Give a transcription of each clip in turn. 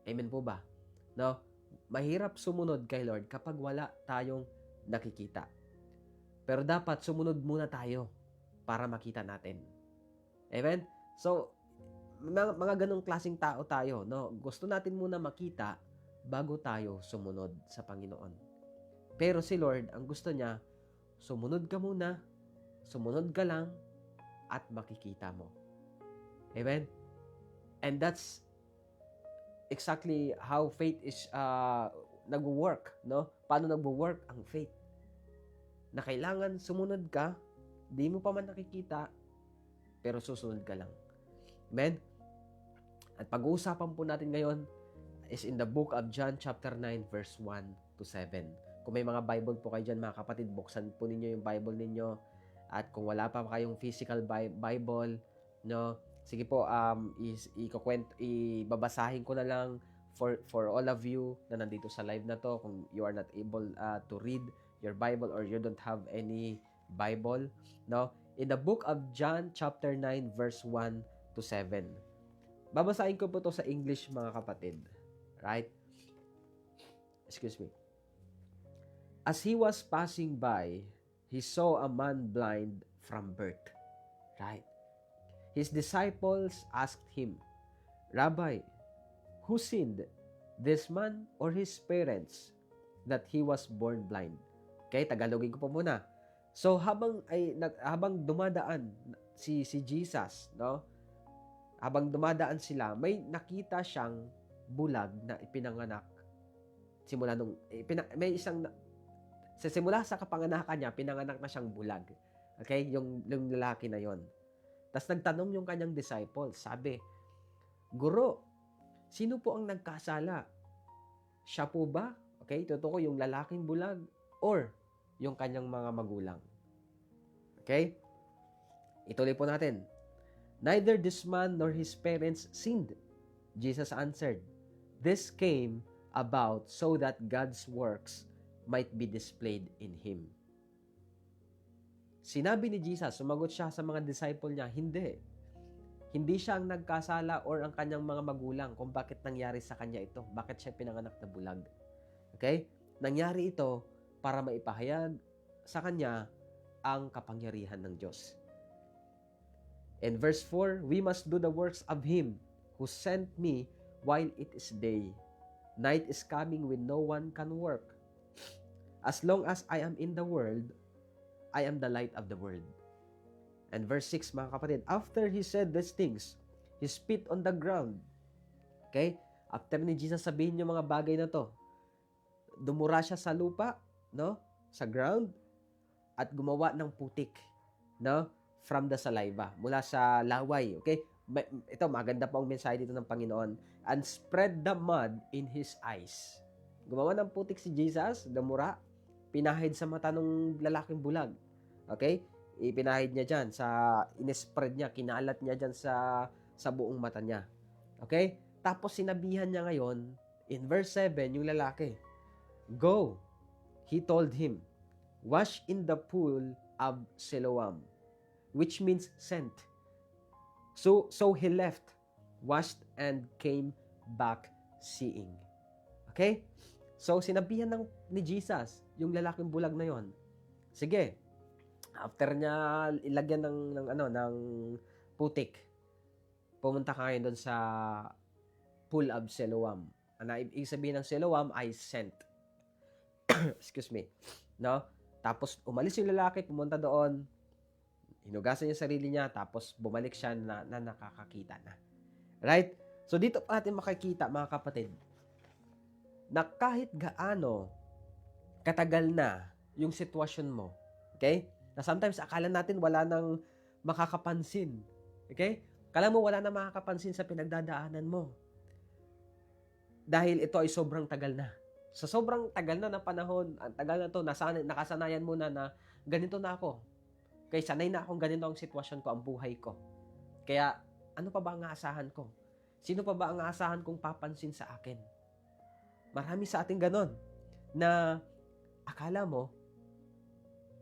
Amen po ba? No? Mahirap sumunod kay Lord kapag wala tayong nakikita. Pero dapat sumunod muna tayo para makita natin. Amen? So, mga ganong klaseng tao tayo, no? Gusto natin muna makita bago tayo sumunod sa Panginoon. Pero si Lord, ang gusto niya, sumunod ka muna, sumunod ka lang, at makikita mo. Amen? And that's exactly how faith is nag-work, no? Paano nag-work ang faith? Na kailangan sumunod ka, di mo pa man nakikita, pero susunod ka lang. Amen? At pag-uusapan po natin ngayon is in the book of John chapter 9 verse 1 to 7. Kung may mga Bible po kayo dyan, mga kapatid, buksan po ninyo yung Bible ninyo. At kung wala pa kayong physical Bible, no, sige po, ibabasahin ko na lang for all of you na nandito sa live na to, kung you are not able to read your Bible or you don't have any Bible, no? In the book of John chapter 9 verse 1 to 7. Babasahin ko po to sa English, mga kapatid. Right? Excuse me. As he was passing by, he saw a man blind from birth. Right? His disciples asked him, Rabbi, who sinned, this man or his parents, that he was born blind? Okay, Tagalogin ko po muna. So habang dumadaan si Jesus, no? Habang dumadaan sila, may nakita siyang bulag na ipinanganak simula nung may isang simula sa kapanganakan niya, pinanganak na siyang bulag. Okay? Yung lalaki na yon. Tapos nagtanong yung kanyang disciples, sabi, Guro, sino po ang nagkasala? Siya po ba? Okay? Totoo yung lalaking bulag or yung kanyang mga magulang. Okay? Ituloy po natin. Neither this man nor his parents sinned. Jesus answered, This came about so that God's works might be displayed in him. Sinabi ni Jesus, sumagot siya sa mga disciple niya, hindi. Hindi siya ang nagkasala or ang kanyang mga magulang kung bakit nangyari sa kanya ito. Bakit siya pinanganak na bulag. Okay? Nangyari ito para maipahayag sa kanya ang kapangyarihan ng Diyos. In verse 4, we must do the works of Him who sent me while it is day. Night is coming when no one can work. As long as I am in the world, I am the light of the world. And verse 6, mga kapatid, after He said these things, He spit on the ground. Okay? After ni Jesus sabihin yung mga bagay na to, dumura siya sa lupa, no? Sa ground, at gumawa ng putik, no? From the saliva, mula sa laway. Okay? Ito, maganda pa ang mensahe dito ng Panginoon. And spread the mud in His eyes. Gumawa ng putik si Jesus, dumura, pinahid sa mata ng lalaking bulag. Okay? Ipinahid niya dyan, inespread niya, kinalat niya dyan sa buong mata niya. Okay? Tapos sinabihan niya ngayon, in verse 7, yung lalaki, Go, He told him, wash in the pool of Siloam, which means sent. So he left, washed, and came back seeing. Okay? So, sinabihan ni Jesus, yung lalaking bulag na yon. Sige, after niya ilagyan ng putik, pumunta ka ngayon doon sa pool of Siloam. Ibig sabihin ng Siloam ay sent. Excuse me. No? Tapos, umalis yung lalaki, pumunta doon, hinugasan yung sarili niya, tapos bumalik siya na nakakakita na. Right? So, dito pa natin makikita, mga kapatid, na kahit gaano katagal na yung sitwasyon mo, okay? Na sometimes akala natin wala nang makakapansin. Okay? Akala mo wala nang makakapansin sa pinagdadaanan mo. Dahil ito ay sobrang tagal na. Sa sobrang tagal na panahon, ang tagal na to, nakasanayan mo na ganito na ako. Okay, sanay na akong ganito ang sitwasyon ko, ang buhay ko. Kaya, ano pa ba ang aasahan ko? Sino pa ba ang aasahan kong papansin sa akin? Marami sa ating ganon na akala mo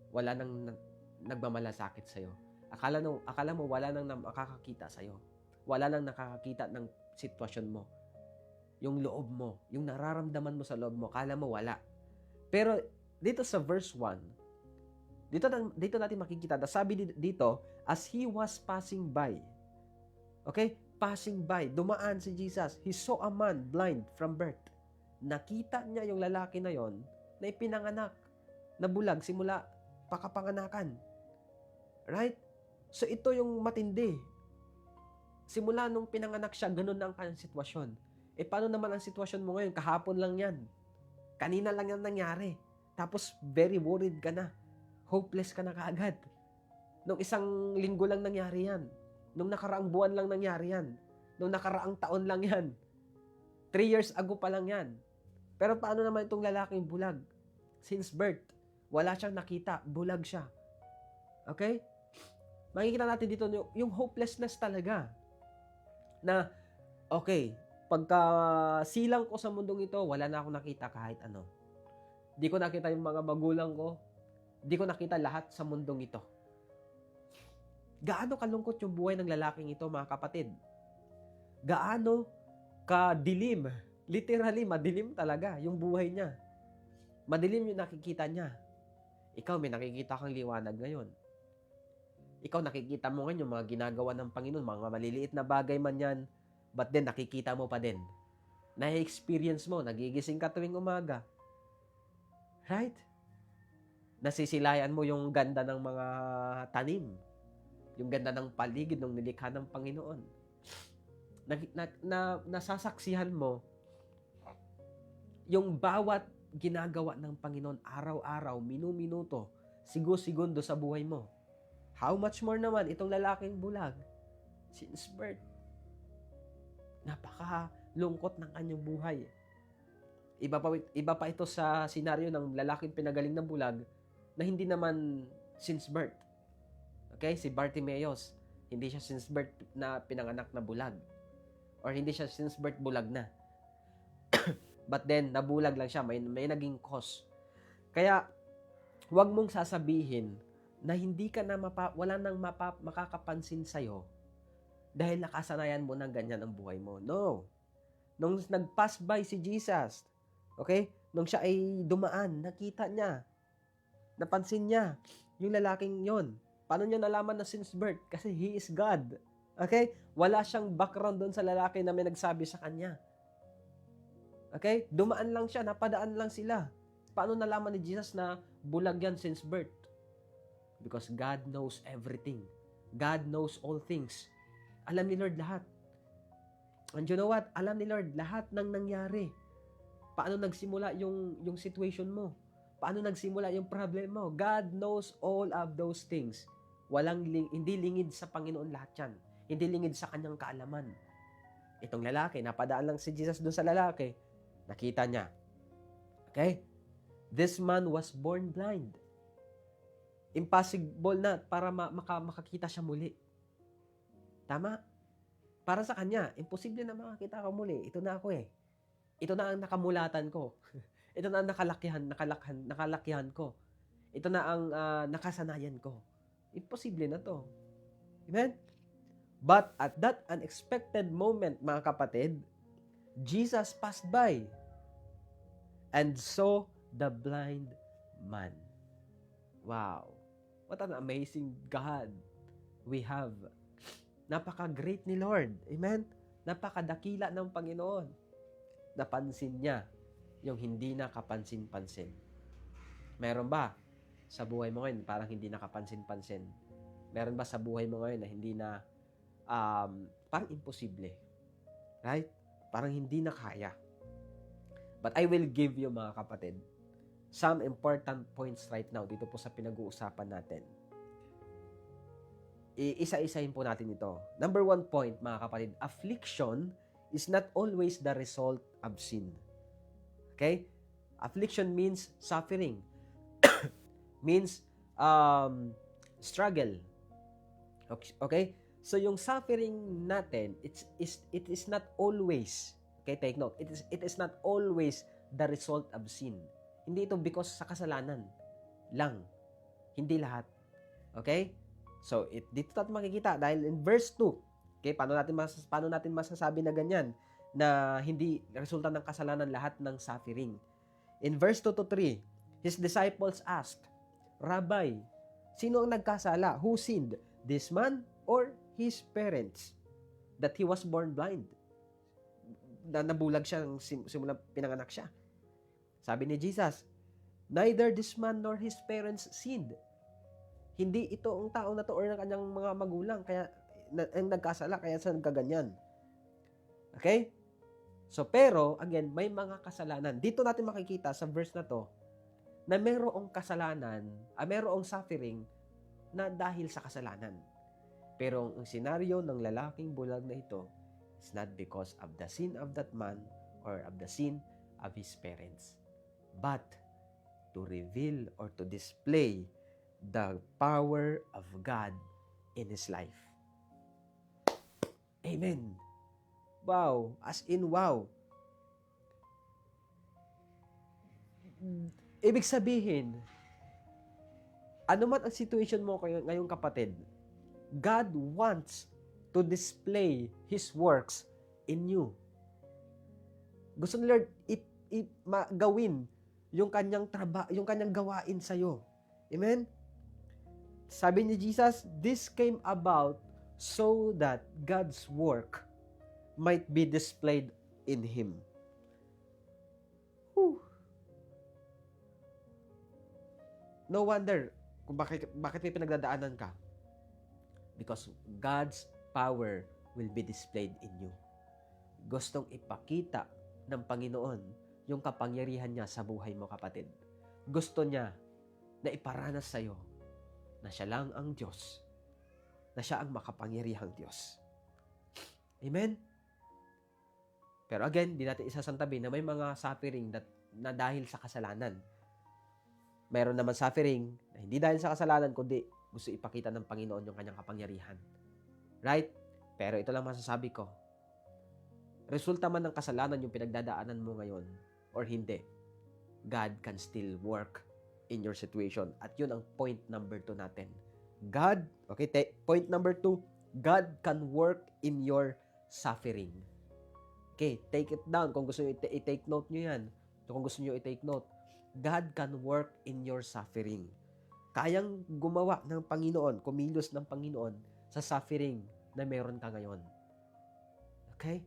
wala nang nagmamalasakit sa'yo. Akala mo wala nang makakakita sa'yo. Wala nang nakakakita ng sitwasyon mo. yung loob mo, yung nararamdaman mo sa loob mo, kala mo wala. Pero dito sa verse 1, dito natin makikita, sabi dito, as he was passing by. Okay? Passing by, dumaan si Jesus. He saw a man blind from birth. Nakita niya yung lalaki na yon na ipinanganak, na bulag simula pakapanganakan. Right? So ito yung matindi. Simula nung pinanganak siya, ganun na ang kanyang sitwasyon. Paano naman ang sitwasyon mo ngayon? Kahapon lang yan. Kanina lang yan nangyari. Tapos very worried ka na. Hopeless ka na kaagad. Nung isang linggo lang nangyari yan. Nung nakaraang buwan lang nangyari yan. Nung nakaraang taon lang yan. 3 years ago pa lang yan. Pero paano naman itong lalaking bulag? Since birth, wala siyang nakita. Bulag siya. Okay? Makikita natin dito yung hopelessness talaga. Na, okay, pagka silang ko sa mundong ito, wala na akong nakita kahit ano. Di ko nakita yung mga magulang ko. Di ko nakita lahat sa mundong ito. Gaano kalungkot yung buhay ng lalaking ito, mga kapatid? Gaano kadilim? Literally, madilim talaga yung buhay niya. Madilim yung nakikita niya. Ikaw, may nakikita kang liwanag ngayon. Ikaw, nakikita mo ngayon yung mga ginagawa ng Panginoon, mga maliliit na bagay man yan, but then nakikita mo pa din. Na-experience mo, nagigising ka tuwing umaga. Right? Nasisilayan mo yung ganda ng mga tanim. Yung ganda ng paligid ng nilikha ng Panginoon. Nasasaksihan mo yung bawat ginagawa ng Panginoon araw-araw, minu-minuto, sigo-segundo sa buhay mo. How much more naman itong lalaking bulag since birth. Napakalungkot ng kanyang buhay. Iba pa ito sa senaryo ng lalaking pinagaling na bulag na hindi naman since birth. Okay? Si Bartimaeus, hindi siya since birth na pinanganak na bulag. Or hindi siya since birth bulag na. But then, nabulag lang siya. May naging cause. Kaya, huwag mong sasabihin na hindi ka na wala nang makakapansin sa'yo dahil nakasanayan mo ng ganyan ang buhay mo. No. Nung nag-pass by si Jesus, okay? Nung siya ay dumaan, nakita niya, napansin niya yung lalaking yon. Paano niya nalaman na since birth? Kasi He is God. Okay? Wala siyang background doon sa lalaki na may nagsabi sa kanya. Okay? Dumaan lang siya, napadaan lang sila. Paano nalaman ni Jesus na bulag yan since birth? Because God knows everything. God knows all things. Alam ni Lord lahat. And you know what? Alam ni Lord lahat ng nangyari. Paano nagsimula yung situation mo? Paano nagsimula yung problem mo? God knows all of those things. Hindi lingid sa Panginoon lahat yan. Hindi lingid sa kanyang kaalaman. Itong lalaki, napadaan lang si Jesus doon sa lalaki. Nakita niya. Okay? This man was born blind. Impossible na para makakita siya muli. Tama? Para sa kanya, imposible na makakita ka muli. Ito na ako eh. Ito na ang nakamulatan ko. Ito na ang nakalakihan ko. Ito na ang nakasanayan ko. Imposible na to. Amen? But at that unexpected moment, mga kapatid, Jesus passed by and saw the blind man. Wow. What an amazing God we have. Napaka-great ni Lord. Amen? Napakadakila ng Panginoon. Napansin niya yung hindi nakapansin-pansin. Meron ba sa buhay mo ngayon parang hindi nakapansin-pansin? Meron ba sa buhay mo ngayon na hindi na parang imposible? Right? Parang hindi na kaya. But I will give you, mga kapatid, some important points right now dito po sa pinag-uusapan natin. Isa-isahin po natin ito. Number 1 point, mga kapatid, affliction is not always the result of sin. Okay? Affliction means suffering. Means struggle. Okay? So yung suffering natin, it is not always, okay, take note, it is not always the result of sin. Hindi ito because sa kasalanan lang. Hindi lahat. Okay? So, dito natin makikita dahil in verse 2, okay, paano natin masasabi na ganyan? na hindi resulta ng kasalanan lahat ng suffering. In verse 2 to 3, his disciples asked, Rabbi, sino ang nagkasala? Who sinned? This man or his parents? That he was born blind. Nabulag siya simula pinanganak siya. Sabi ni Jesus, neither this man nor his parents sinned. Hindi ito ang taong na to or ng kanyang mga magulang kaya ang nagkasala kaya sa nagkaganyan. Okay? So, pero, again, may mga kasalanan. Dito natin makikita sa verse na to, na mayroong kasalanan, mayroong suffering na dahil sa kasalanan. Pero ang senaryo ng lalaking bulag na ito is not because of the sin of that man or of the sin of his parents, but to reveal or to display the power of God in his life. Amen. Wow. As in wow. Ibig sabihin, ano man ang situation mo ngayong kapatid, God wants to display His works in you. Gusto ni Lord gawin yung kanyang yung kanyang gawain sa'yo. Amen? Sabi ni Jesus, this came about so that God's work might be displayed in Him. Whew. No wonder kung bakit may pinagdadaanan ka. Because God's power will be displayed in you. Gustong ipakita ng Panginoon yung kapangyarihan niya sa buhay mo, kapatid. Gusto niya na iparanas sa iyo na siya lang ang Diyos, na siya ang makapangyarihang Diyos. Amen? Pero again, di natin isasantabi na may mga suffering na dahil sa kasalanan. Mayroon naman suffering na hindi dahil sa kasalanan, kundi gusto ipakita ng Panginoon yung kanyang kapangyarihan. Right? Pero ito lang masasabi ko. Resulta man ng kasalanan yung pinagdadaanan mo ngayon or hindi, God can still work in your situation. At yun ang point number 2 natin. God, okay, point number 2, God can work in your suffering. Okay, take it down. Kung gusto nyo i-take note nyo yan. Kung gusto nyo i-take note, God can work in your suffering. Kayang gumawa ng Panginoon, kumilos ng Panginoon sa suffering na meron ka ngayon. Okay?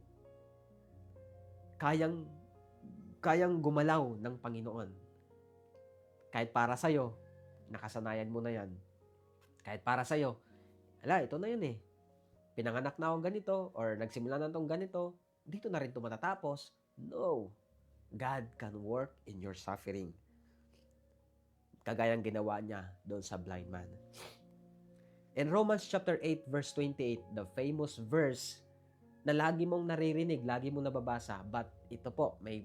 Kayang gumalaw ng Panginoon. Kahit para sa'yo, nakasanayan mo na yan. Kahit para sa'yo, ito na yun eh. Pinanganak na akong ganito or nagsimula na itong ganito, dito na rin ito matatapos. No. God can work in your suffering. Kagayang ginawa niya doon sa blind man. In Romans chapter 8 verse 28, the famous verse na lagi mong naririnig, lagi mong nababasa, but ito po, may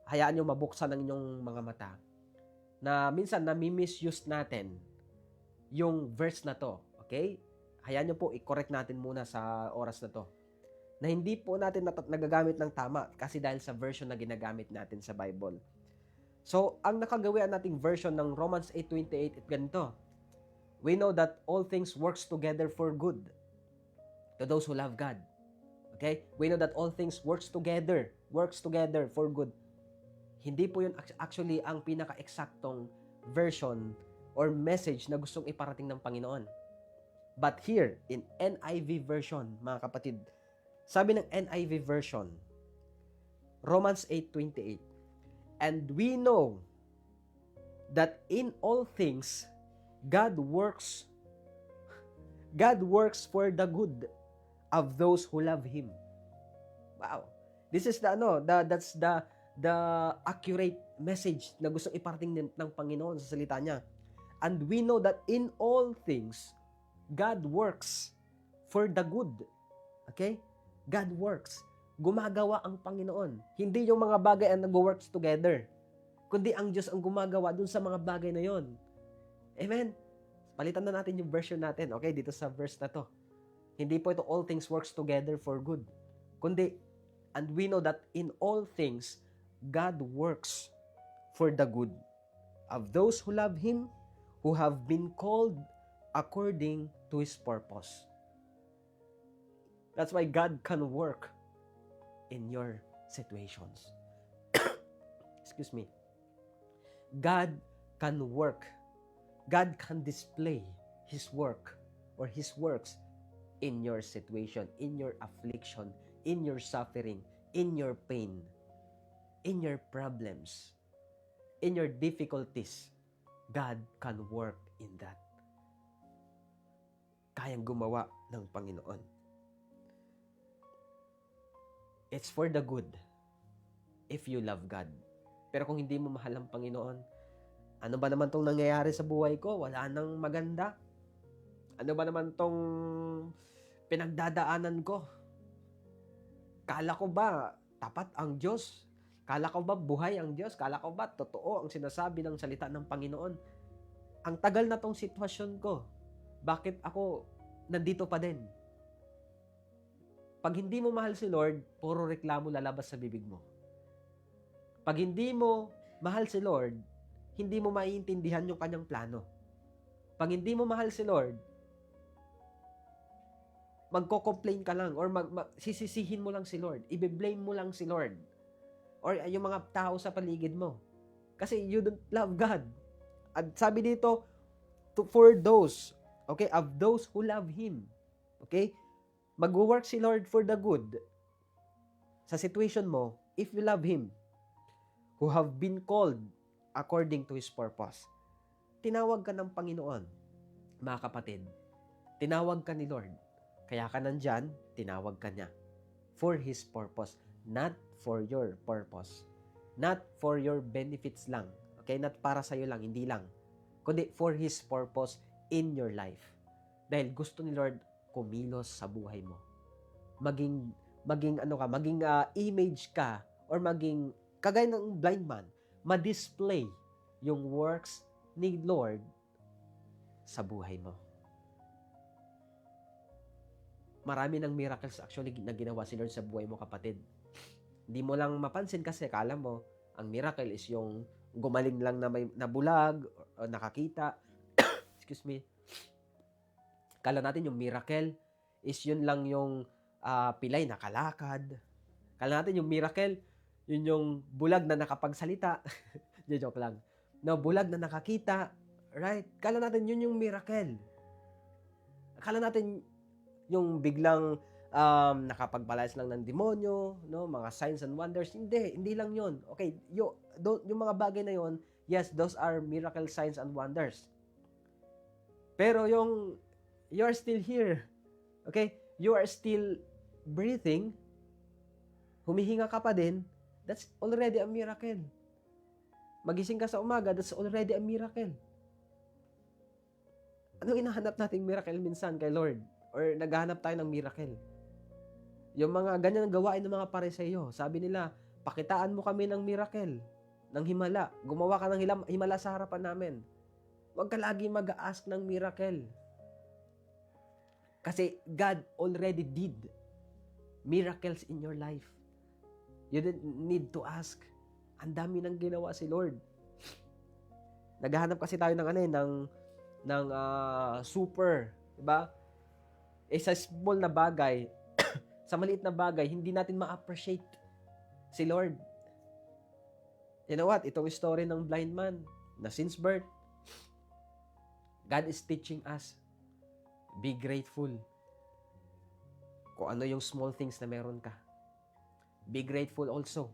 hayaan nyo mabuksan ang inyong mga mata na minsan nami-misuse natin yung verse na to. Okay? Hayaan nyo po, i-correct natin muna sa oras na to. Na hindi po natin nagagamit ng tama kasi dahil sa version na ginagamit natin sa Bible. So, ang nakagawian nating version ng Romans 8:28 it ganito. We know that all things works together for good to those who love God. Okay? We know that all things works together for good. Hindi po yun actually ang pinaka-eksaktong version or message na gustong iparating ng Panginoon. But here, in NIV version, mga kapatid, sabi ng NIV version, Romans 8:28, and we know that in all things, God works for the good of those who love Him. Wow. This is that's the accurate message na gustong iparating ng Panginoon sa salita niya. And we know that in all things, God works for the good. Okay? God works. Gumagawa ang Panginoon. Hindi yung mga bagay ang nag-works together, kundi ang Diyos ang gumagawa dun sa mga bagay na yon. Amen? Palitan na natin yung version natin, okay, dito sa verse na to. Hindi po ito all things works together for good, kundi, and we know that in all things, God works for the good of those who love Him, who have been called according to His purpose. That's why God can work in your situations. Excuse me. God can work. God can display His work or His works in your situation, in your affliction, in your suffering, in your pain, in your problems, in your difficulties. God can work in that. Kayang gumawa ng Panginoon. It's for the good if you love God. Pero kung hindi mo mahal ang Panginoon, ano ba naman tong nangyayari sa buhay ko? Wala nang maganda. Ano ba naman tong pinagdadaanan ko? Kala ko ba tapat ang Diyos? Kala ko ba buhay ang Diyos? Kala ko ba totoo ang sinasabi ng salita ng Panginoon? Ang tagal na tong sitwasyon ko. Bakit ako nandito pa din? Pag hindi mo mahal si Lord, puro reklamo lalabas sa bibig mo. Pag hindi mo mahal si Lord, hindi mo maiintindihan yung kanyang plano. Pag hindi mo mahal si Lord, magko-complain ka lang or sisisihin mo lang si Lord. Ibe-blame mo lang si Lord. Or yung mga tao sa paligid mo. Kasi you don't love God. At sabi dito, for those, okay, of those who love Him. Okay? Mag-work si Lord for the good. Sa situation mo, if you love Him, who have been called according to His purpose. Tinawag ka ng Panginoon, mga kapatid. Tinawag ka ni Lord. Kaya ka nandyan, tinawag ka niya. For His purpose. Not for your purpose. Not for your benefits lang. Okay? Not para sa'yo lang, hindi lang. Kundi for His purpose in your life. Dahil gusto ni Lord kumilos sa buhay mo. Maging image ka or maging kagaya ng blind man, ma-display yung works ni Lord sa buhay mo. Marami ng miracles actually na ginawa si Lord sa buhay mo, kapatid. Hindi mo lang mapansin kasi akala mo, ang miracle is yung gumaling lang na may nabulag o nakakita. Excuse me. Kala natin yung miracle is yun lang yung pilay na kalakad. Kala natin yung miracle, yun yung bulag na nakapagsalita. Joke lang. No, bulag na nakakita. Right? Kala natin yun yung miracle. Kala natin yung biglang nakapagbalayas lang ng demonyo, no, mga signs and wonders. Hindi lang yun. Okay, yung mga bagay na yun, yes, those are miracle signs and wonders. Pero yung you are still here. Okay? You are still breathing. Humihinga ka pa din. That's already a miracle. Magising ka sa umaga, that's already a miracle. Anong hinahanap nating miracle minsan kay Lord? Or naghahanap tayo ng miracle? Yung mga ganyan gawain ng mga Pariseo, sabi nila, pakitaan mo kami ng miracle, ng himala. Gumawa ka ng himala sa harapan namin. Huwag ka lagi mag-ask ng miracle. Kasi God already did miracles in your life. You didn't need to ask. Ang dami nang ginawa si Lord. Naghahanap kasi tayo ng super, diba? Sa small na bagay, sa maliit na bagay, hindi natin ma-appreciate si Lord. You know what? Itong story ng blind man na since birth, God is teaching us, be grateful. Kung ano yung small things na meron ka. Be grateful also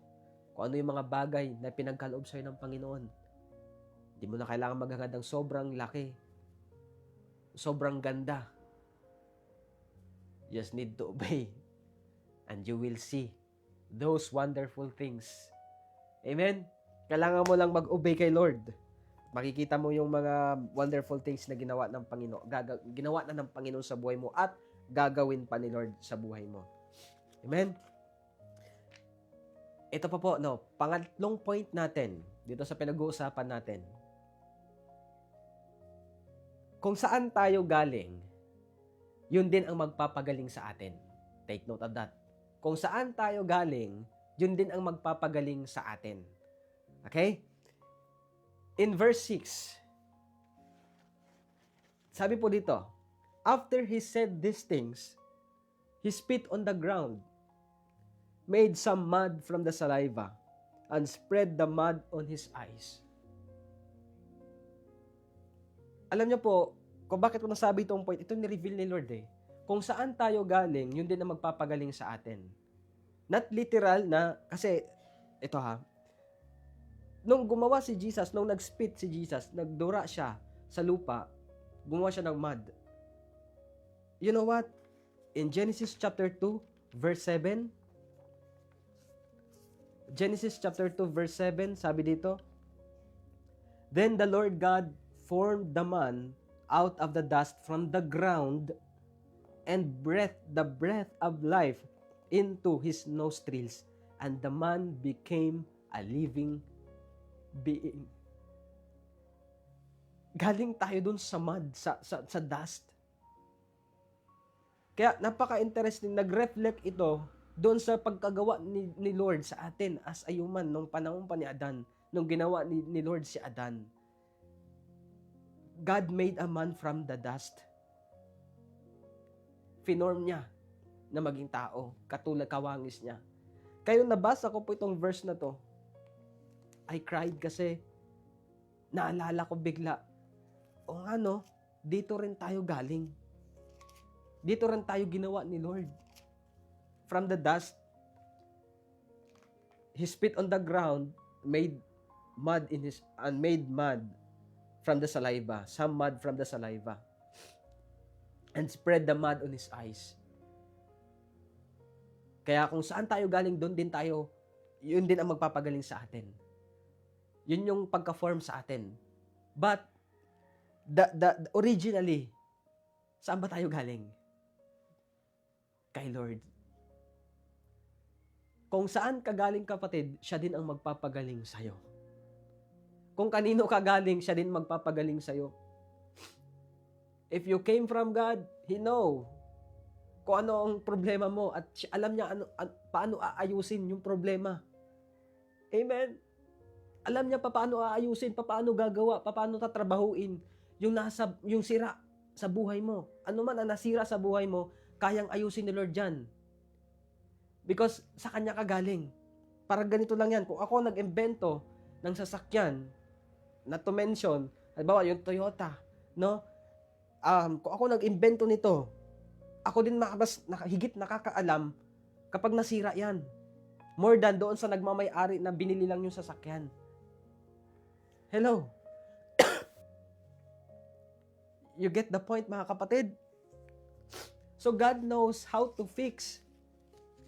kung ano yung mga bagay na pinagkaloob sa'yo ng Panginoon. Hindi mo na kailangan maghangad ng sobrang laki, sobrang ganda. You just need to obey and you will see those wonderful things. Amen? Kailangan mo lang mag-obey kay Lord. Makikita mo yung mga wonderful things na ginawa ng Panginoon, ginawa na ng Panginoon sa buhay mo at gagawin pa ni Lord sa buhay mo. Amen? Ito pa po, pangatlong point natin dito sa pinag-uusapan natin. Kung saan tayo galing, yun din ang magpapagaling sa atin. Take note of that. Kung saan tayo galing, yun din ang magpapagaling sa atin. Okay? In verse 6, sabi po dito, after he said these things, he spit on the ground. made some mud from the saliva and spread the mud on his eyes. Alam niyo po, kung bakit ko nasabi itong point, ito ni-reveal ni Lord eh. Kung saan tayo galing, yun din ang magpapagaling sa atin. Not literal na, kasi, ito ha, nung gumawa si Jesus, nung nag-spit si Jesus, nagdura siya sa lupa, gumawa siya ng mud. You know what? In Genesis chapter 2, verse 7, Genesis chapter 2, verse 7, sabi dito, Then the Lord God formed the man out of the dust from the ground and breathed the breath of life into his nostrils, and the man became a living being. Galing tayo dun sa mud, sa dust. Kaya napaka-interesting, nag-reflect ito doon sa pagkagawa ni Lord sa atin as a human nung panahon pa ni Adan, nung ginawa ni Lord si Adan. God made a man from the dust. Finorm niya na maging tao, katulad kawangis niya. Kaya nabasa ko po itong verse na to, I cried kasi naalala ko bigla, o nga no, dito rin tayo galing. Dito rin tayo ginawa ni Lord. From the dust, he spit on the ground, made mud from the saliva, some mud from the saliva, and spread the mud on his eyes. Kaya kung saan tayo galing, doon din tayo, yun din ang magpapagaling sa atin. Yun yung pagka-form sa atin. But, originally, saan ba tayo galing? Kay Lord. Kung saan ka galing, kapatid, siya din ang magpapagaling sa'yo. Kung kanino ka galing, siya din magpapagaling sa'yo. If you came from God, He know kung ano ang problema mo at alam niya paano aayusin yung problema. Amen? Alam niya paano aayusin, paano gagawa, paano tatrabahuin yung sira sa buhay mo. Ano man ang nasira sa buhay mo, kayang ayusin ni Lord dyan. Because sa Kanya ka galing. Parang ganito lang yan. Kung ako nag-imbento ng sasakyan, na to mention, halimbawa yung Toyota, no? Kung ako nag-imbento nito, ako din mas higit nakakaalam kapag nasira yan. More than doon sa nagmamay-ari na binili lang yung sasakyan. Hello? You get the point, mga kapatid? So God knows how to fix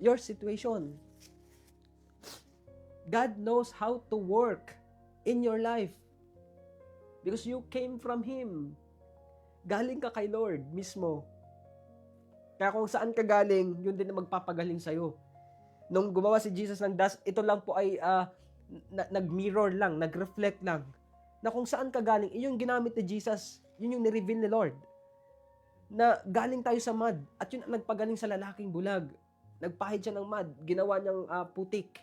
your situation. God knows how to work in your life. Because you came from Him. Galing ka kay Lord mismo. Kaya kung saan ka galing, yun din ang magpapagaling sa'yo. Nung gumawa si Jesus ng dust, ito lang po ay nag-mirror lang, nag-reflect lang. Na kung saan ka galing, yung ginamit ni Jesus, yun yung ni-reveal ni Lord. Na galing tayo sa mud, at yun ang nagpagaling sa lalaking bulag. Nagpahid siya ng mud, ginawa niyang putik.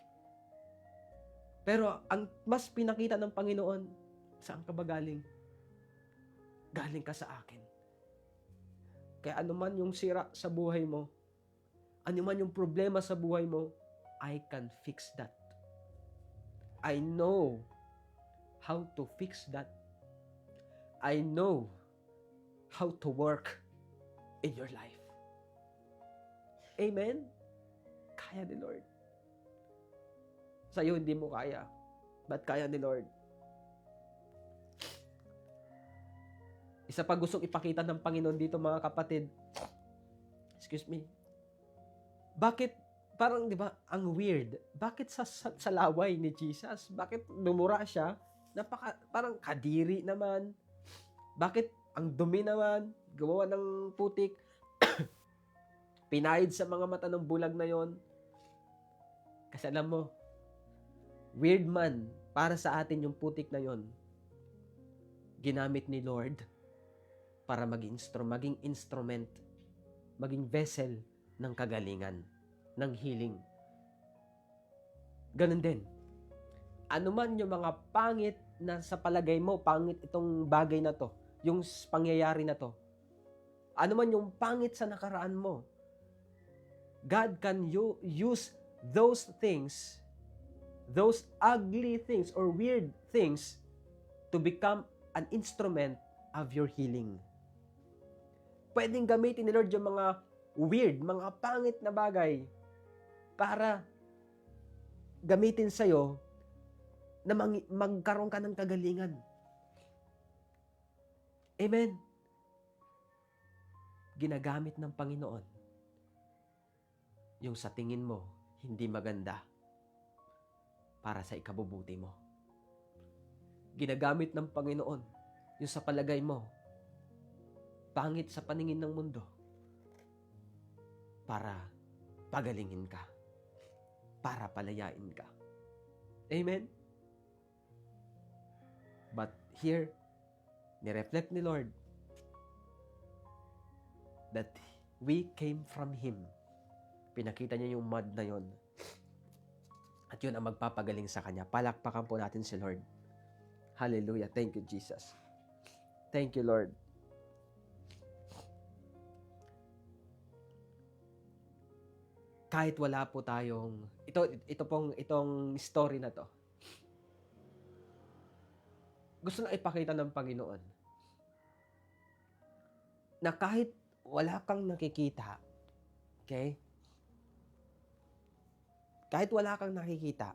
Pero ang mas pinakita ng Panginoon, saan ka ba galing? Galing ka sa akin. Kaya anuman yung sira sa buhay mo, anuman yung problema sa buhay mo, I can fix that. I know how to fix that. I know how to work in your life. Amen? Kaya ni Lord. Sa'yo hindi mo kaya. But kaya ni Lord. Isa pa gustong ipakita ng Panginoon dito, mga kapatid. Excuse me. Bakit, parang di ba, ang weird. Bakit sa laway ni Jesus? Bakit lumura siya? Parang kadiri naman. Bakit ang dumi naman? Gumawa ng putik. Pinahid sa mga mata ng bulag na yon. Kasi alam mo, weird man, para sa atin yung putik na yon, ginamit ni Lord para maging instrument, maging vessel ng kagalingan, ng healing. Ganun din. Ano man yung mga pangit na sa palagay mo, pangit itong bagay na to, yung pangyayari na to, ano man yung pangit sa nakaraan mo, God can use those things, those ugly things or weird things to become an instrument of your healing. Pwedeng gamitin ni Lord yung mga weird, mga pangit na bagay para gamitin sa'yo na magkaroon ka ng kagalingan. Amen? Ginagamit ng Panginoon yung sa tingin mo hindi maganda para sa ikabubuti mo. Ginagamit ng Panginoon yung sa palagay mo pangit sa paningin ng mundo para pagalingin ka, para palayain ka. Amen? But here, ni-reflect ni Lord that we came from Him. Pinakita niya yung mud na yon. At yun ang magpapagaling sa Kanya. Palakpakan po natin si Lord. Hallelujah. Thank you, Jesus. Thank you, Lord. Kahit wala po tayong, itong story na to, gusto na ipakita ng Panginoon na kahit wala kang nakikita, okay? Kahit wala kang nakikita,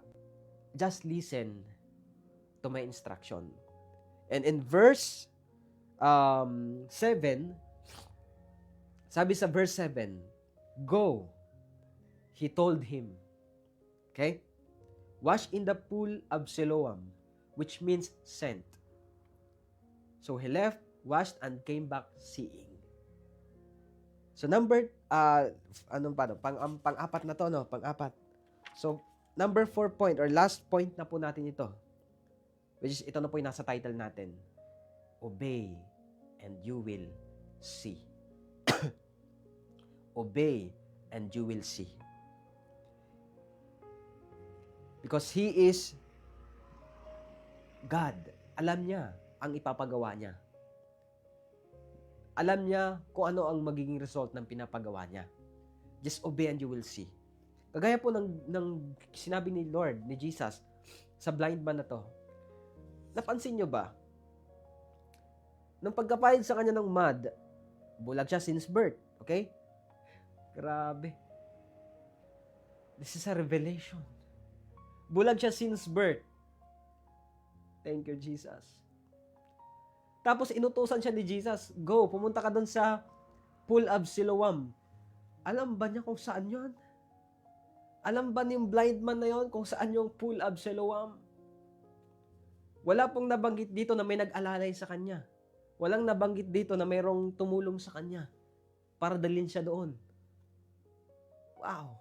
just listen to my instruction. And in verse 7, sabi sa verse 7, go, he told him. Okay? Wash in the pool of Siloam, which means sent. So he left, washed, and came back seeing. So pang-apat na to, no? Pang-apat. So, number 4 point, or last point na po natin ito, which is ito na po yung nasa title natin. Obey, and you will see. Obey, and you will see. Because He is God. Alam niya ang ipapagawa niya. Alam niya kung ano ang magiging result ng pinapagawa niya. Just obey and you will see. Kagaya po ng sinabi ni Lord, ni Jesus, sa blind man na to. Napansin niyo ba? Nung pagkapahid sa kanya ng mud, bulag siya since birth. Okay? Grabe. This is a revelation. Bulag siya since birth. Thank you, Jesus. Tapos inutusan siya ni Jesus, go, pumunta ka doon sa pool of Siloam. Alam ba niya kung saan yun? Alam ba ni yung blind man na yon kung saan yung pool of Siloam? Wala pong nabanggit dito na may nag-alalay sa kanya. Walang nabanggit dito na mayroong tumulong sa kanya para dalhin siya doon. Wow!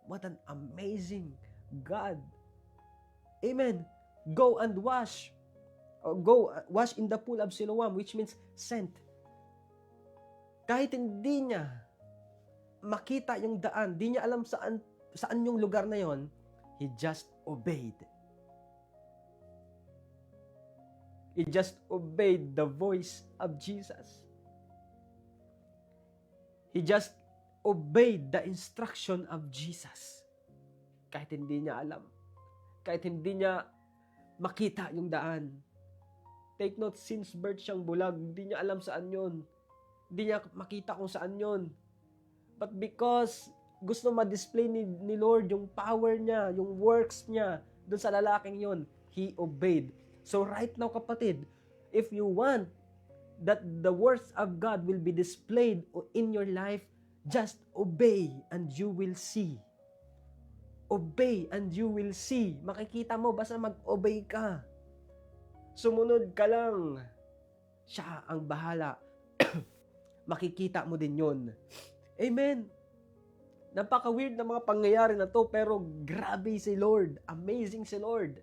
What an amazing God! Amen! Go and wash. Go wash in the pool of Siloam, which means sent. Kahit hindi niya makita yung daan, hindi niya alam saan yung lugar na yon, he just obeyed. He just obeyed the voice of Jesus. He just obeyed the instruction of Jesus. Kahit hindi niya alam. Kahit hindi niya makita yung daan. Take note, since birth siyang bulag, hindi niya alam saan yon. Hindi niya makita kung saan yon. But because gusto ma-display ni Lord yung power niya, yung works niya, dun sa lalaking yon, he obeyed. So right now, kapatid, if you want that the works of God will be displayed in your life, just obey and you will see. Obey and you will see. Makikita mo, basta mag-obey ka. Sumunod ka lang. Siya ang bahala. Makikita mo din yun. Amen. Napaka-weird na mga pangyayari na to, pero grabe si Lord. Amazing si Lord.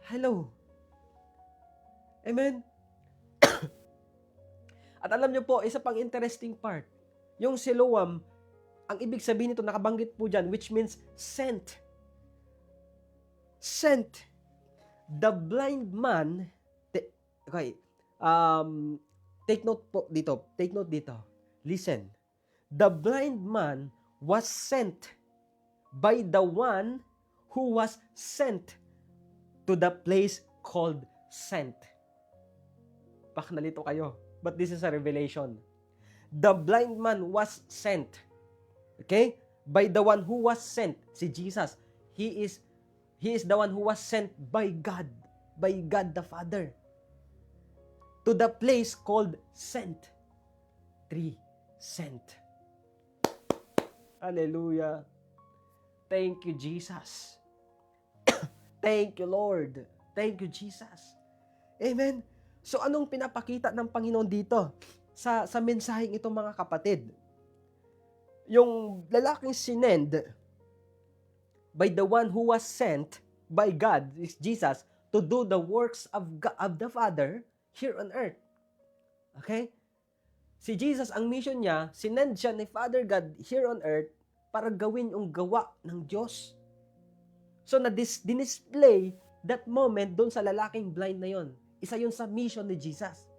Hello. Amen. At alam niyo po, isa pang interesting part. Yung Siloam, ang ibig sabihin nito, nakabanggit po dyan, which means sent. Sent. The blind man, okay, take note po dito. Take note dito. Listen. The blind man was sent by the one who was sent to the place called sent. Pak, nalito kayo. But this is a revelation. The blind man was sent. Okay? By the one who was sent. Si Jesus. He is the one who was sent by God. By God the Father. To the place called sent. 3. Sent. Hallelujah. Thank you, Jesus. Thank you, Lord. Thank you, Jesus. Amen. So, anong pinapakita ng Panginoon dito sa mensaheng ito, mga kapatid? Yung lalaking sinend by the one who was sent by God, is Jesus, to do the works of God, of the Father here on earth. Okay? Si Jesus, ang mission niya, sinend siya ni Father God here on earth para gawin yung gawa ng Diyos. So, dinisplay that moment doon sa lalaking blind na yon. Isa yun sa mission ni Jesus.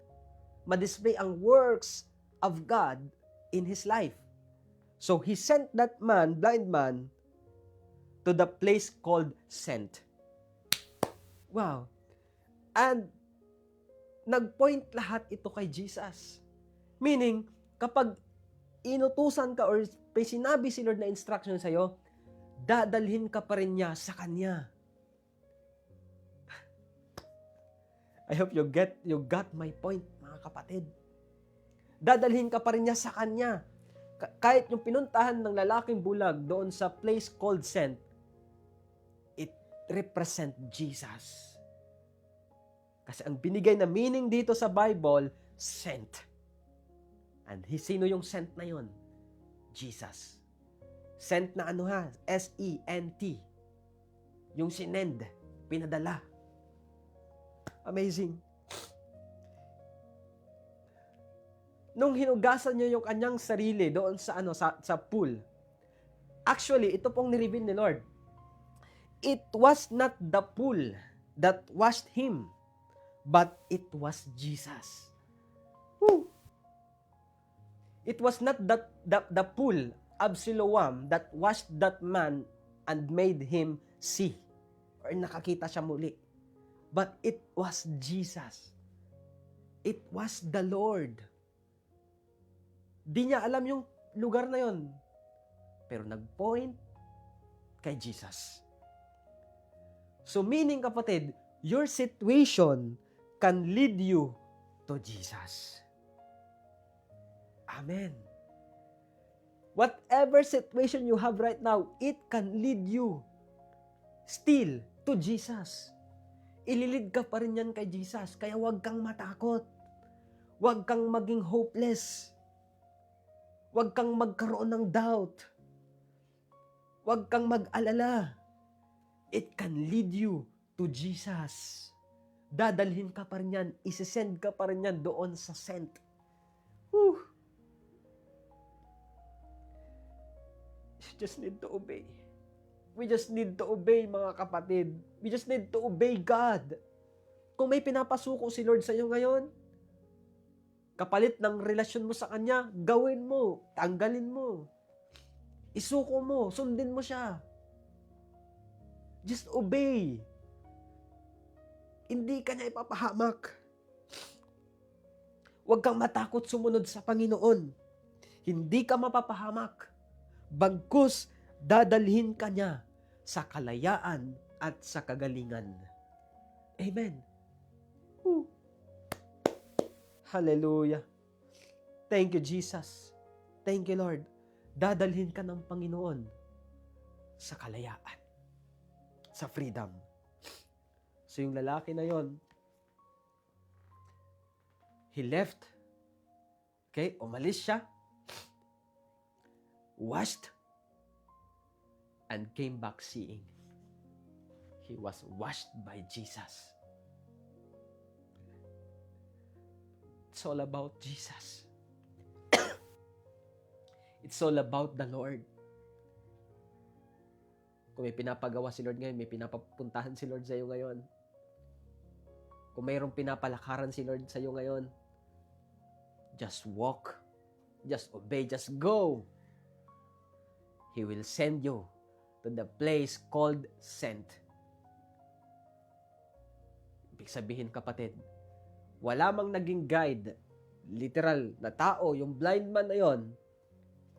Ma-display ang works of God in his life. So, he sent that man, blind man, to the place called sent. Wow. And, nag-point lahat ito kay Jesus. Meaning, kapag inutusan ka or may sinabi si Lord na instruction sa'yo, dadalhin ka pa rin niya sa Kanya. I hope you got my point, mga kapatid. Dadalhin ka pa rin niya sa Kanya. Kahit yung pinuntahan ng lalaking bulag doon sa place called sent, it represent Jesus. Kasi ang binigay na meaning dito sa Bible, sent. And sino yung sent na yon? Jesus. Sent na ano ha? S-E-N-T. Yung sinend, pinadala. Amazing. Nung hinugasan niya yung kanyang sarili doon sa pool. Actually, ito pong ni-reveal ni Lord. It was not the pool that washed him, but it was Jesus. Woo! It was not the pool of Siloam that washed that man and made him see. Or nakakita siya muli. But it was Jesus. It was the Lord. Di niya alam yung lugar na yon. Pero nag-point kay Jesus. So meaning, kapatid, your situation can lead you to Jesus. Amen. Whatever situation you have right now, it can lead you still to Jesus. Ililid ka pa rin yan kay Jesus. Kaya huwag kang matakot. Huwag kang maging hopeless. Huwag kang magkaroon ng doubt. Huwag kang mag-alala. It can lead you to Jesus. Dadalhin ka pa rin yan. Isisend ka pa rin yan doon sa sent. Whew. You just need to obey. We just need to obey, mga kapatid. We just need to obey God. Kung may pinapasuko si Lord sa iyo ngayon, kapalit ng relasyon mo sa Kanya, gawin mo, tanggalin mo, isuko mo, sundin mo siya. Just obey. Hindi ka niya ipapahamak. Huwag kang matakot sumunod sa Panginoon. Hindi ka mapapahamak. Bagkus, dadalhin ka niya sa kalayaan at sa kagalingan. Amen. Woo. Hallelujah. Thank you, Jesus. Thank you, Lord. Dadalhin ka ng Panginoon sa kalayaan, sa freedom. So yung lalaki na yon, he left. Okay, umalis siya. Washed. And came back seeing. He was washed by Jesus. It's all about Jesus. It's all about the Lord. Kung may pinapagawa si Lord ngayon, may pinapapuntahan si Lord sa iyo ngayon. Kung mayroong pinapalakaran si Lord sa iyo ngayon, just walk, just obey, just go. He will send you to the place called sent. Ibig sabihin, kapatid, wala mang naging guide, literal na tao, yung blind man na yon,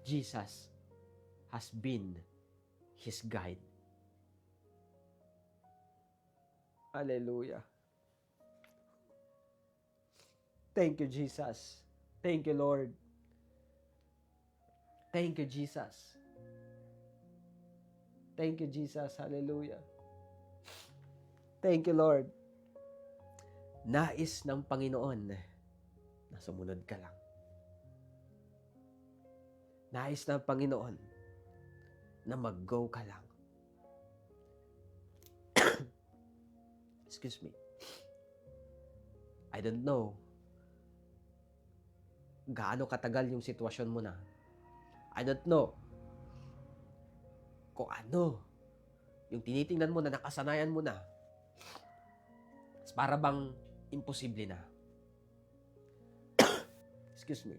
Jesus has been his guide. Hallelujah. Thank you, Jesus. Thank you, Lord. Thank you, Jesus. Thank you, Jesus. Hallelujah. Thank you, Lord. Nais ng Panginoon na sumunod ka lang. Nais ng Panginoon na mag-go ka lang. Excuse me. I don't know gaano katagal yung sitwasyon mo na. I don't know kung ano yung tinitingnan mo na nakasanayan mo na. Para bang imposible na. Excuse me.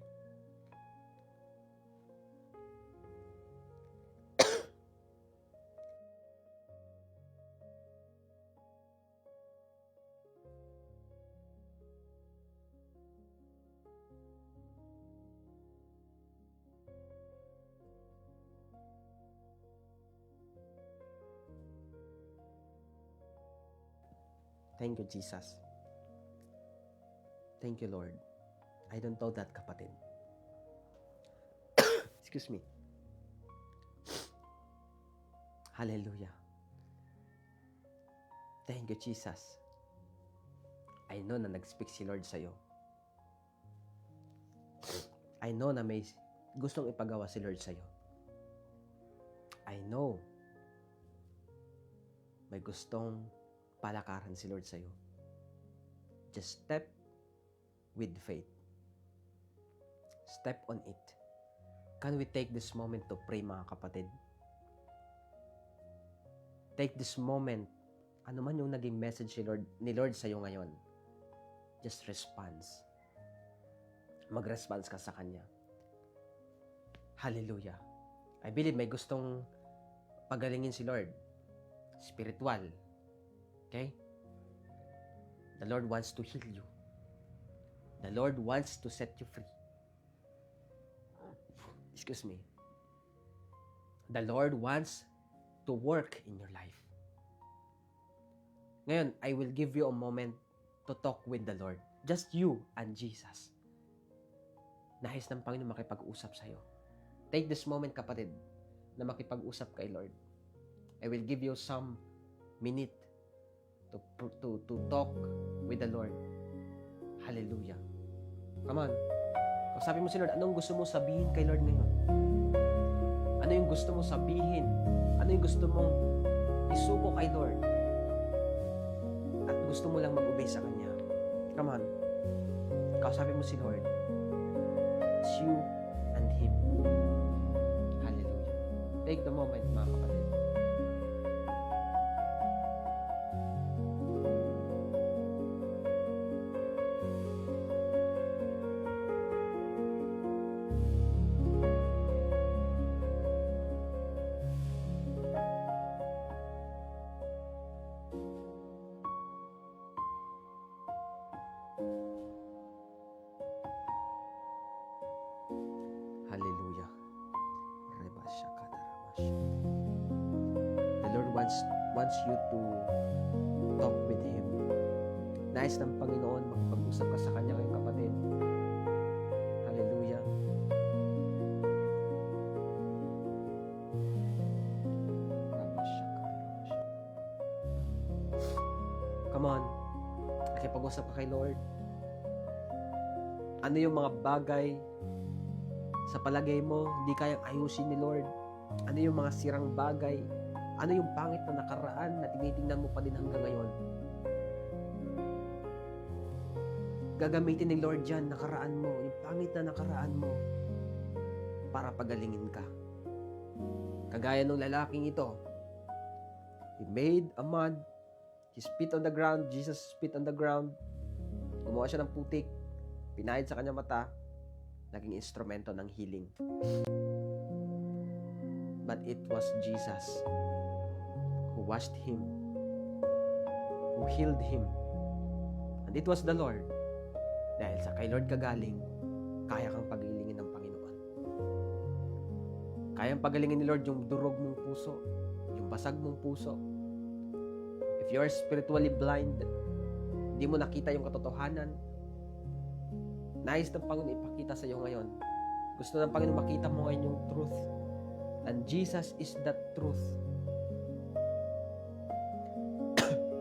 Thank you, Jesus. Thank you, Lord. I don't know that, kapatid. Excuse me. Hallelujah. Thank you, Jesus. I know na nag-speak si Lord sa'yo. I know na may gustong ipagawa si Lord sa'yo. I know may gustong palakaran si Lord sa'yo. Just step with faith. Step on it. Can we take this moment to pray, mga kapatid? Take this moment. Ano man yung naging message ni Lord sa'yo ngayon, just response. Mag-response ka sa Kanya. Hallelujah. I believe may gustong pagalingin si Lord. Spiritual. Okay? The Lord wants to heal you. The Lord wants to set you free. Excuse me. The Lord wants to work in your life. Ngayon, I will give you a moment to talk with the Lord. Just you and Jesus. Nais ng Panginoon makipag-usap sa'yo. Take this moment, kapatid, na makipag-usap kay Lord. I will give you some minute to talk with the Lord. Hallelujah. Come on. Kausapin mo si Lord, anong gusto mo sabihin kay Lord ngayon? Ano yung gusto mo sabihin? Ano yung gusto mong isuko kay Lord? At gusto mo lang mag-obey sa Kanya. Come on. Kausapin mo si Lord. It's you and Him. Hallelujah. Take the moment, mga kapatid. Hallelujah. The Lord wants you to talk with Him. Nais ng Panginoon makipag-usap ka sa Kanya ngayong kapatid. Hallelujah. Come on. Nakipag-usap ka kay Lord. Ano yung mga bagay sa palagay mo, hindi kayang ayusin ni Lord? Ano yung mga sirang bagay? Ano yung pangit na nakaraan na tinitingnan mo pa din hanggang ngayon? Gagamitin ni Lord yan, nakaraan mo, yung pangit na nakaraan mo, para pagalingin ka. Kagaya ng lalaking ito, he made a mud, he spit on the ground, Jesus spit on the ground, gumawa siya ng putik, pinahid sa kanya mata, naging instrumento ng healing. but it was Jesus who washed him, who healed him. And it was the Lord. Dahil sa kay Lord kagaling, kaya kang pagalingin ng Panginoon. Kayang pagalingin ni Lord yung durog mong puso, yung basag mong puso. If you are spiritually blind, hindi mo nakita yung katotohanan, nais ng Panginoon ipakita sa iyo ngayon. Gusto ng Panginoon makita mo ngayon yung truth. And Jesus is that truth.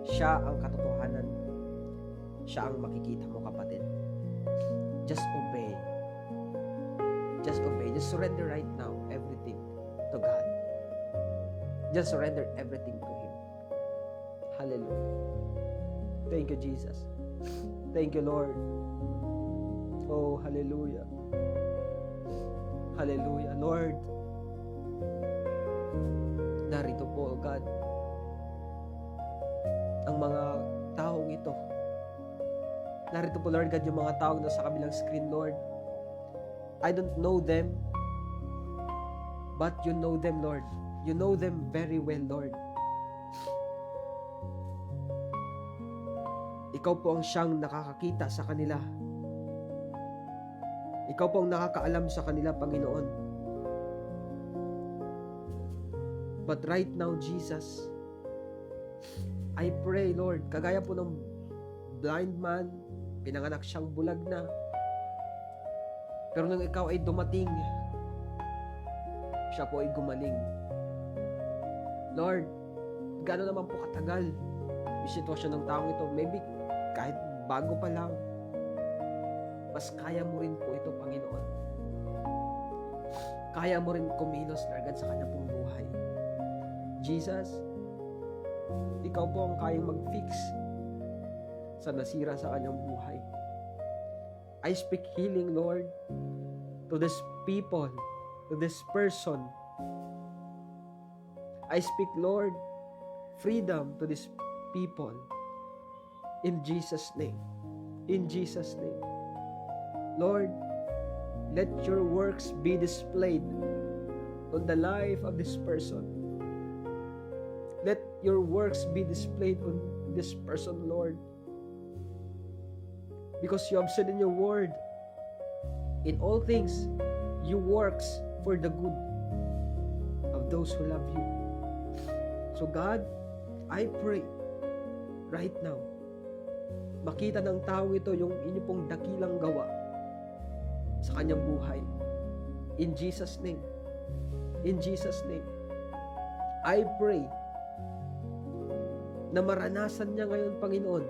Siya ang katotohanan. Siya ang makikita mo, kapatid. Just obey. Just obey. Just surrender right now everything to God. Just surrender everything to Him. Hallelujah. Thank you, Jesus. Thank you, Lord. Oh, hallelujah. Hallelujah. Lord, narito po, God, ang mga taong ito. Narito po, Lord God, yung mga taong nasa kabilang screen, Lord. I don't know them, but you know them, Lord. You know them very well, Lord. Ikaw po ang siyang nakakakita sa kanila. Ikaw po ang nakakaalam sa kanila, Panginoon. But right now, Jesus, I pray, Lord, kagaya po ng blind man, pinanganak siyang bulag na. Pero nung ikaw ay dumating, siya po ay gumaling. Lord, gaano naman po katagal yung sitwasyon ng taong ito? Maybe kahit bago pa lang, mas kaya mo rin po ito, Panginoon. Kaya mo rin kumilos, Lord God, sa kanya pong buhay. Jesus, ikaw po ang kayang mag-fix sa nasira sa kanyang buhay. I speak healing, Lord, to this people, to this person. I speak, Lord, freedom to these people. In Jesus' name. In Jesus' name. Lord, let your works be displayed on the life of this person. Let your works be displayed on this person, Lord. Because you have said in your word, in all things, you works for the good of those who love you. So God, I pray right now, makita ng tao ito yung inyong pong dakilang gawa sa kanyang buhay. In Jesus' name. In Jesus' name. I pray na maranasan niya ngayon, Panginoon,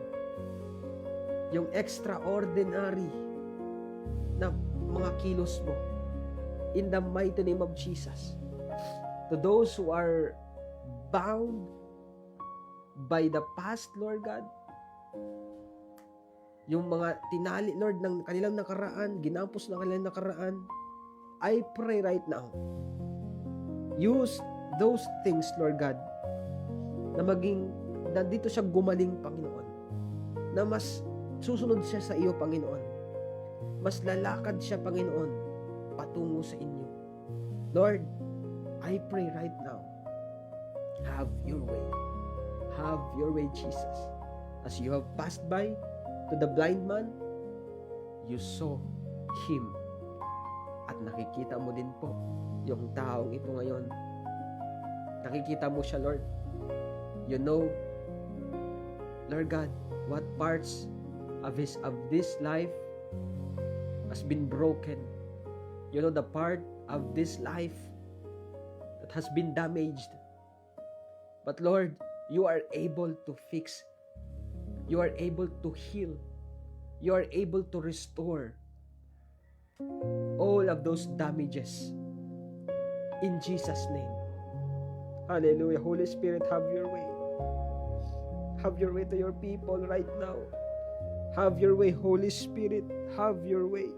yung extraordinary na mga kilos mo. In the mighty name of Jesus. To those who are bound by the past, Lord God, yung mga tinali, Lord, ng kanilang nakaraan, ginampos ng kanilang nakaraan, I pray right now, use those things, Lord God, na dito siya gumaling, Panginoon, na mas susunod siya sa iyo, Panginoon, mas lalakad siya, Panginoon, patungo sa inyo. Lord, I pray right now, have your way. Have your way, Jesus. As you have passed by to the blind man, you saw him. At nakikita mo din po yung taong ito ngayon. Nakikita mo siya, Lord. You know, Lord God, what parts of this life has been broken. You know the part of this life that has been damaged. But Lord, you are able to fix. You are able to heal. You are able to restore all of those damages. In Jesus' name. Hallelujah. Holy Spirit, have your way. Have your way to your people right now. Have your way, Holy Spirit. Have your way.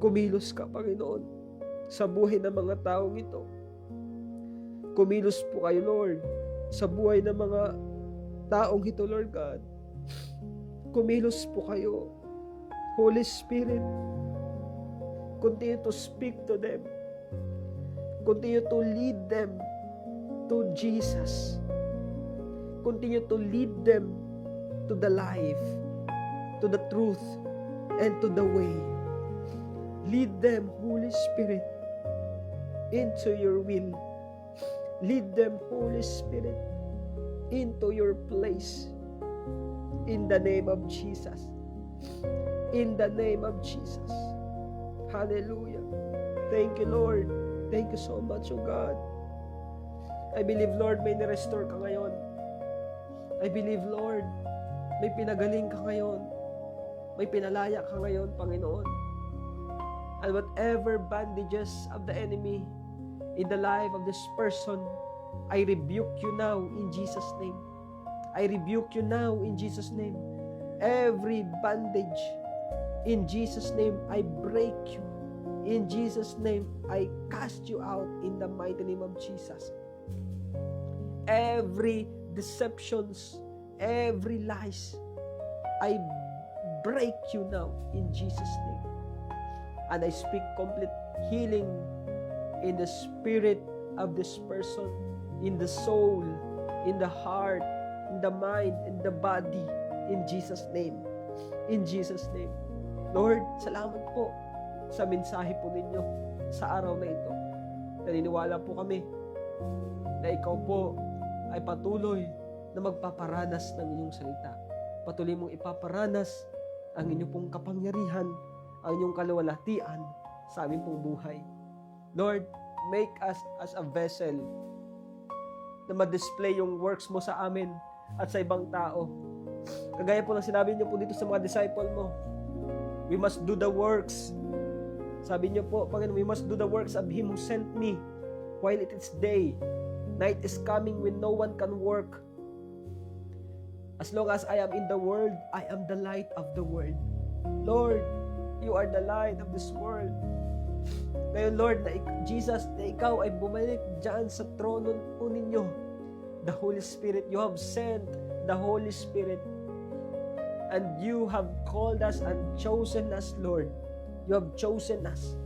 Kumilos ka, Panginoon, sa buhay ng mga taong ito. Kumilos po kayo, Lord, sa buhay ng mga taong ito, Lord God. Kumilos po kayo. Holy Spirit, continue to speak to them. Continue to lead them to Jesus. Continue to lead them to the life, to the truth, and to the way. Lead them, Holy Spirit, into your will. Lead them, Holy Spirit, into your place. In the name of Jesus. In the name of Jesus. Hallelujah. Thank you, Lord. Thank you so much, O God. I believe, Lord, may ni-restore ka ngayon. I believe, Lord, may pinagaling ka ngayon. May pinalaya ka ngayon, Panginoon. And whatever bandages of the enemy in the life of this person, I rebuke you now in Jesus' name. I rebuke you now in Jesus' name. Every bandage, in Jesus' name, I break you. In Jesus' name, I cast you out in the mighty name of Jesus. Every deceptions, every lies, I break you now in Jesus' name. And I speak complete healing in the spirit of this person, in the soul, in the heart, in the mind, in the body, in Jesus' name. In Jesus' name. Lord, salamat po sa mensahe po ninyo sa araw na ito. Naniniwala po kami na ikaw po ay patuloy na magpaparanas ng inyong salita. Patuloy mong ipaparanas ang inyong pong kapangyarihan, ang inyong kaluwalhatian sa aming pong buhay. Lord, make us as a vessel na ma-display yung works mo sa amin at sa ibang tao. Kagaya po ng sinabi niyo po dito sa mga disciple mo, we must do the works. Sabi niyo po, Panginoon, we must do the works of Him who sent me while it is day. Night is coming when no one can work. As long as I am in the world, I am the light of the world. Lord, you are the light of this world. Ngayon, Lord, Jesus, na ikaw ay bumalik dyan sa trono po ninyo. The Holy Spirit, you have sent the Holy Spirit. And you have called us and chosen us, Lord. You have chosen us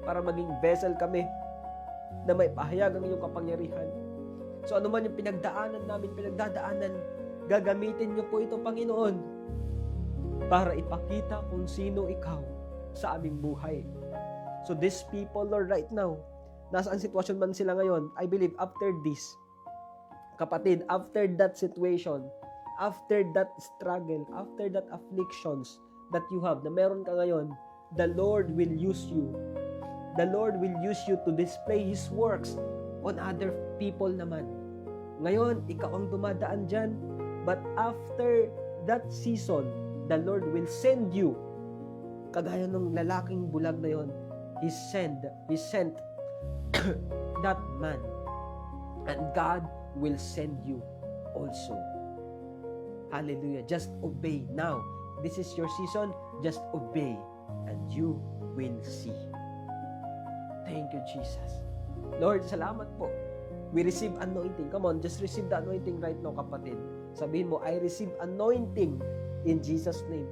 para maging vessel kami na may pahayag ang iyong kapangyarihan. So ano man yung pinagdadaanan, gagamitin niyo po ito, Panginoon, para ipakita kung sino ikaw sa aming buhay. So these people, Lord, right now, nasaan sitwasyon man sila ngayon, I believe after this, kapatid, after that situation, after that struggle, after that afflictions that you have, na meron ka ngayon, the Lord will use you. The Lord will use you to display His works on other people naman. Ngayon, ikaw ang dumadaan dyan, but after that season, the Lord will send you. Kagaya ng lalaking bulag na yon, He sent that man. And God will send you also. Hallelujah. Just obey now. This is your season. Just obey and you will see. Thank you, Jesus. Lord, salamat po. We receive anointing. Come on, just receive the anointing right now, kapatid. Sabihin mo, I receive anointing in Jesus' name.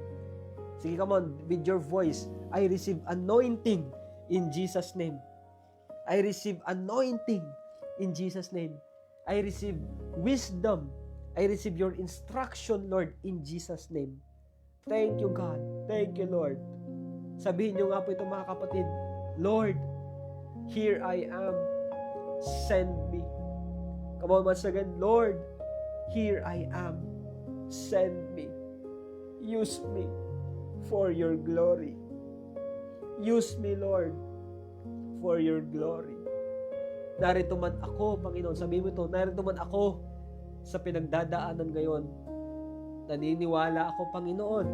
Sige, come on, with your voice, I receive anointing in Jesus' name. I receive anointing in Jesus' name. I receive wisdom. I receive your instruction, Lord, in Jesus' name. Thank you, God. Thank you, Lord. Sabihin nyo nga po ito, mga kapatid, Lord, here I am. Send me. Come on, once again, Lord, here I am. Send me. Use me for your glory. Use me, Lord, for your glory. Narito man ako, Panginoon, sabihin mo ito, narito man ako sa pinagdadaanan ngayon. Naniniwala ako, Panginoon,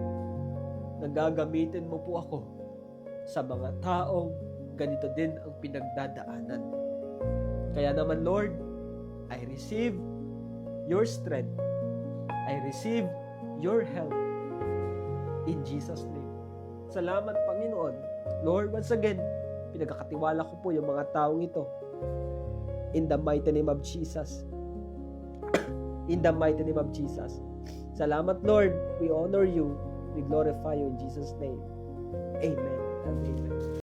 na gagamitin mo po ako sa mga taong ganito din ang pinagdadaanan. Kaya naman, Lord, I receive your strength. I receive your help in Jesus' name. Salamat, Panginoon. Lord, once again, pinagkakatiwala ko po yung mga taong ito in the mighty name of Jesus. In the mighty name of Jesus. Salamat, Lord. We honor you. We glorify you in Jesus' name. Amen and amen.